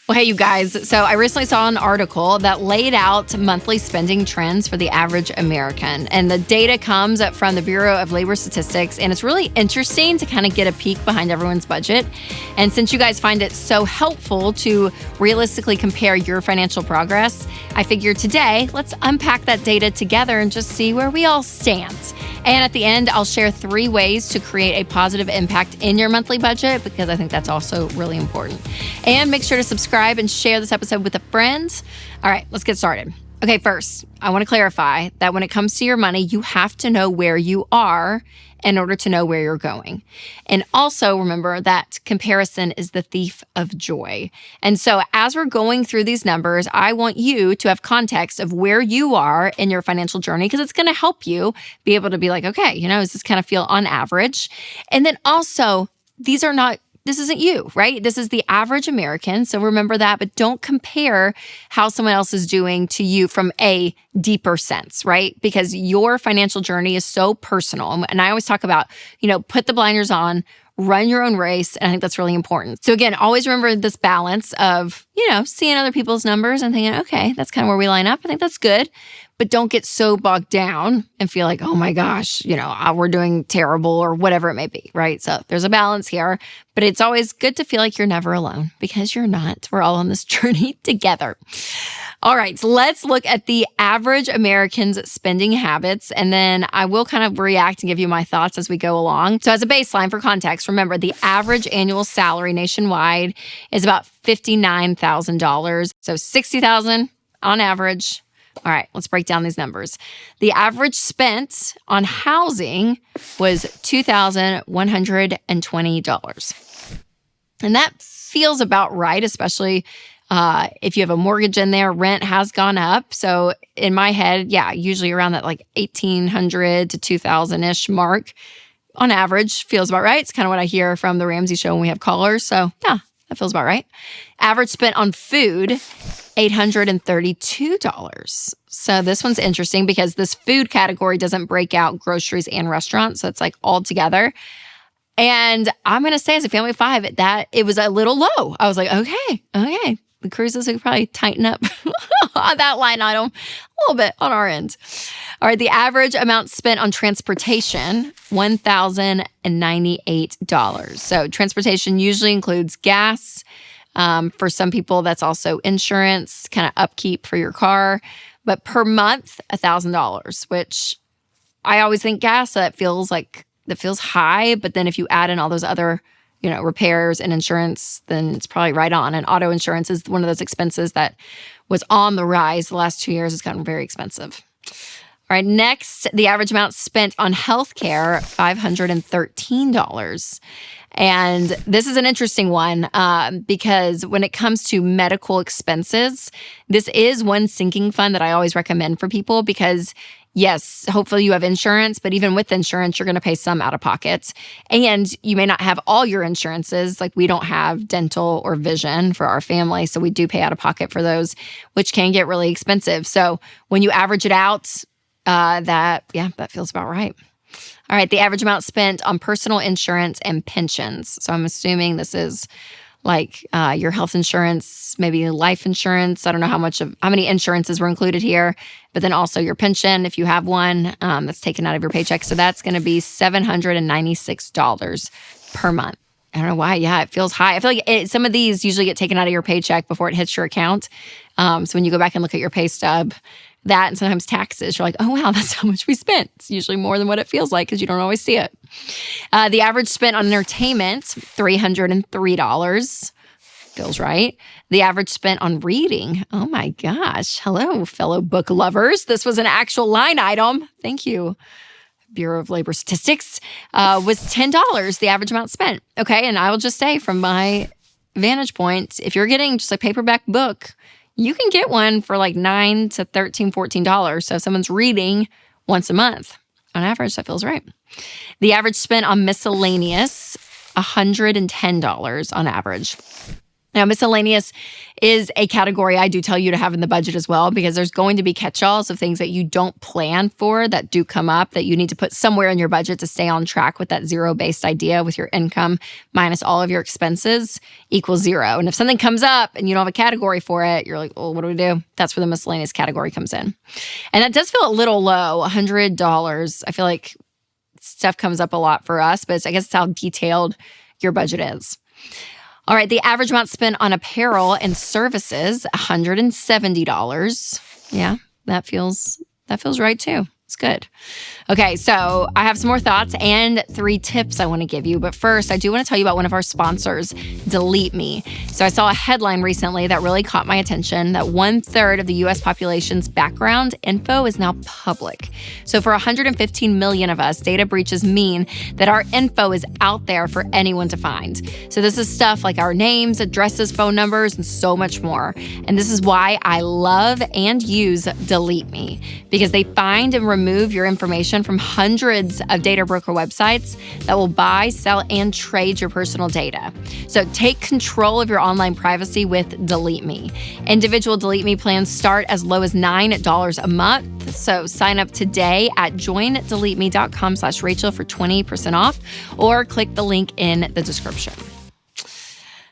Well, hey, you guys. So I recently saw an article that laid out monthly spending trends for the average American. And the data comes from the Bureau of Labor Statistics. And it's really interesting to kind of get a peek behind everyone's budget. And since you guys find it so helpful to realistically compare your financial progress, I figured today, let's unpack that data together and just see where we all stand. And at the end, I'll share 3 ways to create a positive impact in your monthly budget, because I think that's also really important. And make sure to subscribe and share this episode with a friend. All right, let's get started. Okay, first, I want to clarify that when it comes to your money, you have to know where you are in order to know where you're going. And also remember that comparison is the thief of joy. And so as we're going through these numbers, I want you to have context of where you are in your financial journey, because it's going to help you be able to be like, okay, does this kind of feel on average? And then also, this isn't you, right? This is the average American. So remember that, but don't compare how someone else is doing to you from a deeper sense, right? Because your financial journey is so personal. And I always talk about, put the blinders on, run your own race. And I think that's really important. So again, always remember this balance of, seeing other people's numbers and thinking, okay, that's kind of where we line up. I think that's good. But don't get so bogged down and feel like, oh my gosh, we're doing terrible or whatever it may be, right? So there's a balance here, but it's always good to feel like you're never alone, because you're not. We're all on this journey together. All right, so let's look at the average American's spending habits, and then I will kind of react and give you my thoughts as we go along. So as a baseline for context, remember the average annual salary nationwide is about $59,000. So $60,000 on average. All right, let's break down these numbers. The average spent on housing was $2,120. And that feels about right, especially if you have a mortgage in there. Rent has gone up. So in my head, usually around that like $1,800 to $2,000-ish mark on average feels about right. It's kind of what I hear from the Ramsey show when we have callers. So yeah, that feels about right. Average spent on food, $832. So this one's interesting because this food category doesn't break out groceries and restaurants. So it's like all together. And I'm going to say as a family of 5, that it was a little low. I was like, okay. The Cruzes could probably tighten up on that line item a little bit on our end. All right, the average amount spent on transportation, $1,098. So transportation usually includes gas. For some people, that's also insurance, kind of upkeep for your car. But per month, $1,000, which I always think gas, that feels high. But then if you add in all those other, repairs and insurance, then it's probably right on. And auto insurance is one of those expenses that was on the rise the last 2 years. It's gotten very expensive. All right, next, the average amount spent on healthcare, $513. And this is an interesting one because when it comes to medical expenses, this is one sinking fund that I always recommend for people because, yes, hopefully you have insurance, but even with insurance, you're going to pay some out of pocket. And you may not have all your insurances. Like we don't have dental or vision for our family, so we do pay out of pocket for those, which can get really expensive. So when you average it out, that feels about right. All right, the average amount spent on personal insurance and pensions. So I'm assuming this is like your health insurance, maybe life insurance. I don't know how many insurances were included here, but then also your pension, if you have one, that's taken out of your paycheck. So that's going to be $796 per month. I don't know why. Yeah, it feels high. I feel like some of these usually get taken out of your paycheck before it hits your account. So when you go back and look at your pay stub, that and sometimes taxes, you're like, oh, wow, that's how much we spent. It's usually more than what it feels like because you don't always see it. The average spent on entertainment, $303. Feels right. The average spent on reading, oh my gosh. Hello, fellow book lovers. This was an actual line item. Thank you, Bureau of Labor Statistics, was $10, the average amount spent. Okay, and I will just say from my vantage point, if you're getting just a paperback book, you can get one for like $9 to $13, $14. So if someone's reading once a month, on average, that feels right. The average spent on miscellaneous, $110 on average. Now, miscellaneous is a category I do tell you to have in the budget as well, because there's going to be catch-alls of things that you don't plan for that do come up that you need to put somewhere in your budget to stay on track with that zero-based idea with your income minus all of your expenses equals zero. And if something comes up and you don't have a category for it, you're like, well, what do we do? That's where the miscellaneous category comes in. And that does feel a little low, $100. I feel like stuff comes up a lot for us, but I guess it's how detailed your budget is. All right, the average amount spent on apparel and services, $170. Yeah, that feels right too. It's good. Okay, so I have some more thoughts and 3 tips I want to give you. But first, I do want to tell you about one of our sponsors, Delete Me. So I saw a headline recently that really caught my attention, that 1/3 of the U.S. population's background info is now public. So for 115 million of us, data breaches mean that our info is out there for anyone to find. So this is stuff like our names, addresses, phone numbers, and so much more. And this is why I love and use Delete Me, because they find and remove your information from hundreds of data broker websites that will buy, sell, and trade your personal data. So take control of your online privacy with Delete Me. Individual Delete Me plans start as low as $9 a month. So sign up today at joindeleteme.com/Rachel for 20% off, or click the link in the description.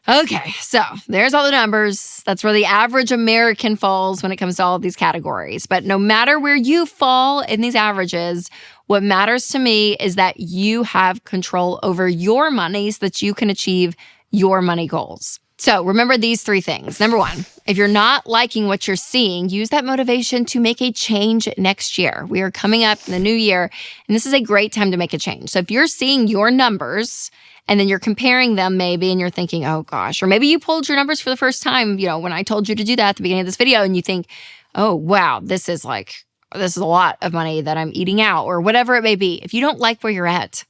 Okay, so there's all the numbers. That's where the average American falls when it comes to all of these categories. But no matter where you fall in these averages, what matters to me is that you have control over your money so that you can achieve your money goals. So remember these 3 things. Number 1, if you're not liking what you're seeing, use that motivation to make a change next year. We are coming up in the new year, and this is a great time to make a change. So if you're seeing your numbers and then you're comparing them maybe, and you're thinking, oh gosh, or maybe you pulled your numbers for the first time, when I told you to do that at the beginning of this video, and you think, oh wow, this is a lot of money that I'm eating out, or whatever it may be. If you don't like where you're at,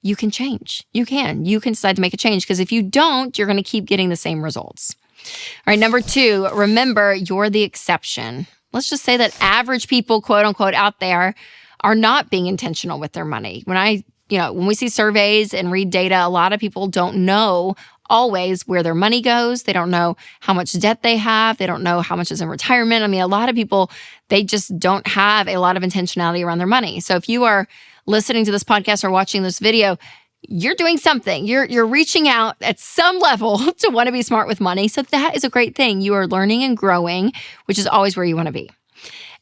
you can change. You can decide to make a change, because if you don't, you're going to keep getting the same results. All right, number 2, remember you're the exception. Let's just say that average people, quote unquote, out there are not being intentional with their money. When we see surveys and read data, a lot of people don't know always where their money goes. They don't know how much debt they have. They don't know how much is in retirement. I mean, a lot of people, they just don't have a lot of intentionality around their money. So if you are listening to this podcast or watching this video, you're doing something. You're reaching out at some level to want to be smart with money. So that is a great thing. You are learning and growing, which is always where you want to be.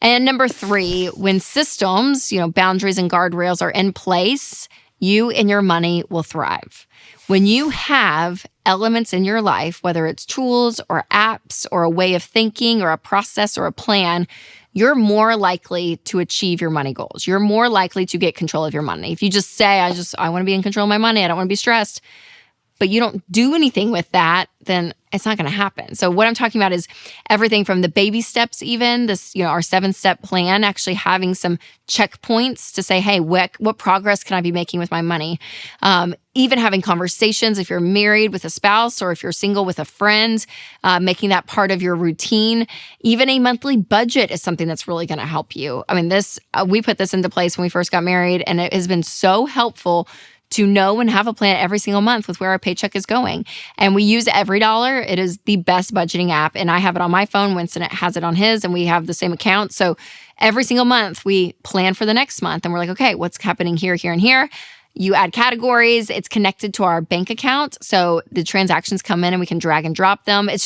And number 3, when systems, boundaries and guardrails are in place, you and your money will thrive. When you have elements in your life, whether it's tools or apps or a way of thinking or a process or a plan, you're more likely to achieve your money goals. You're more likely to get control of your money. If you just say, I want to be in control of my money, I don't want to be stressed, but you don't do anything with that, then it's not going to happen. So what I'm talking about is everything from the baby steps, even this, our 7-step plan, actually having some checkpoints to say, hey, what progress can I be making with my money? Even having conversations if you're married with a spouse or if you're single with a friend, making that part of your routine. Even a monthly budget is something that's really going to help you. I mean, we put this into place when we first got married, and it has been so helpful to know and have a plan every single month with where our paycheck is going. And we use EveryDollar. It is the best budgeting app. And I have it on my phone. Winston has it on his, and we have the same account. So every single month we plan for the next month, and we're like, okay, what's happening here, here, and here? You add categories. It's connected to our bank account. So the transactions come in and we can drag and drop them. It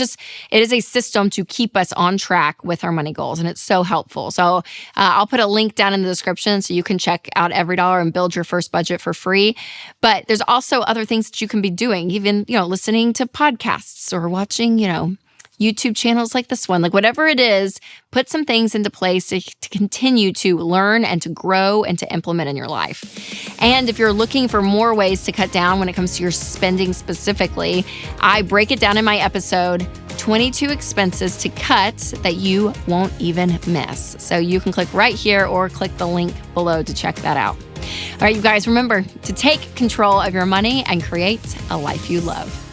is a system to keep us on track with our money goals. And it's so helpful. So I'll put a link down in the description so you can check out EveryDollar and build your first budget for free. But there's also other things that you can be doing, even, listening to podcasts or watching, YouTube channels like this one, like whatever it is, put some things into place to continue to learn and to grow and to implement in your life. And if you're looking for more ways to cut down when it comes to your spending specifically, I break it down in my episode, 22 expenses to cut that you won't even miss. So you can click right here or click the link below to check that out. All right, you guys, remember to take control of your money and create a life you love.